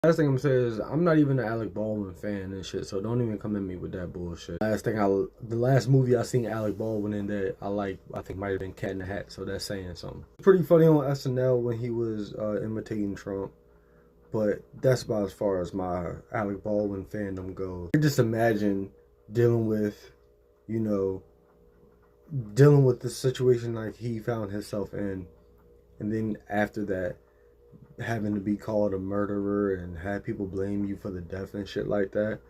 Last thing I'm saying is I'm not even an Alec Baldwin fan and shit, so don't even come at me with that bullshit. The last movie I seen Alec Baldwin in that I think might have been Cat in the Hat, so that's saying something. Pretty funny on SNL when he was imitating Trump, but that's about as far as my Alec Baldwin fandom goes. I can just imagine dealing with, you know, dealing with the situation like he found himself in, and then after that, having to be called a murderer and have people blame you for the death and shit like that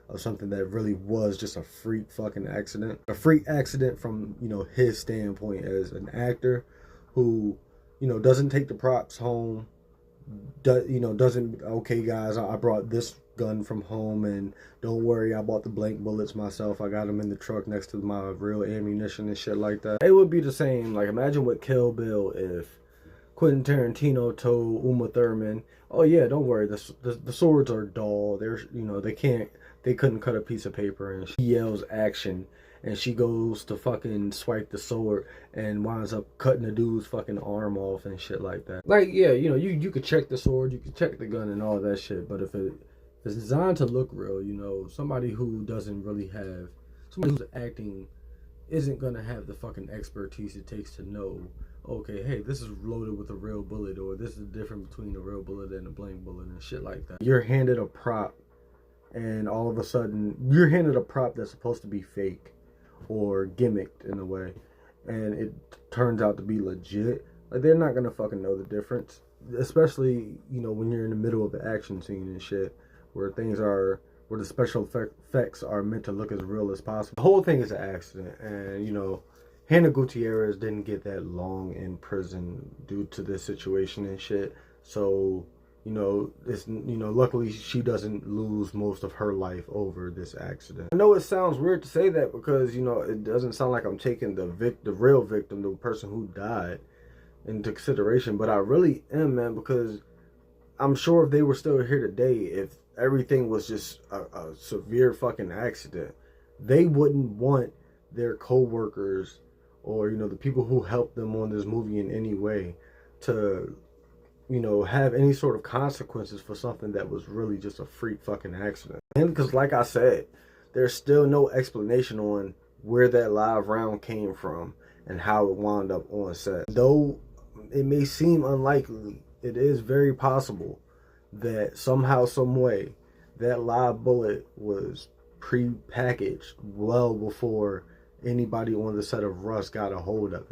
of something that really was just a freak fucking accident. A freak accident from, you know, his standpoint as an actor who, you know, doesn't take the props home, doesn't, okay guys, I brought this gun from home and don't worry, I bought the blank bullets myself, I got them in the truck next to my real ammunition and shit like that. It would be the same. Like, imagine what Kill Bill if Quentin Tarantino told Uma Thurman, "Oh yeah, don't worry. The swords are dull. They're, you know, they couldn't cut a piece of paper." And she yells action, and she goes to fucking swipe the sword and winds up cutting the dude's fucking arm off and shit like that. Like, yeah, you know, you could check the sword, you could check the gun and all that shit, but if it's designed to look real, you know, somebody who doesn't really have, somebody who's acting isn't gonna have the fucking expertise it takes to know, okay, hey, this is loaded with a real bullet, or this is the difference between a real bullet and a blank bullet and shit like that. You're handed a prop, and all of a sudden, you're handed a prop that's supposed to be fake or gimmicked in a way, and it turns out to be legit. Like, they're not gonna fucking know the difference, especially, you know, when you're in the middle of an action scene and shit, where where the special effects are meant to look as real as possible. The whole thing is an accident, and, you know, Hannah Gutierrez didn't get that long in prison due to this situation and shit. So, you know, luckily she doesn't lose most of her life over this accident. I know it sounds weird to say that because, you know, it doesn't sound like I'm taking the real victim, the person who died, into consideration, but I really am, man, because I'm sure if they were still here today, if everything was just a severe fucking accident, they wouldn't want their co-workers or, you know, the people who helped them on this movie in any way to, you know, have any sort of consequences for something that was really just a freak fucking accident. And because, like I said, there's still no explanation on where that live round came from and how it wound up on set. Though it may seem unlikely, it is very possible that somehow, some way, that live bullet was pre-packaged well before anybody on the set of Rust got a hold of it.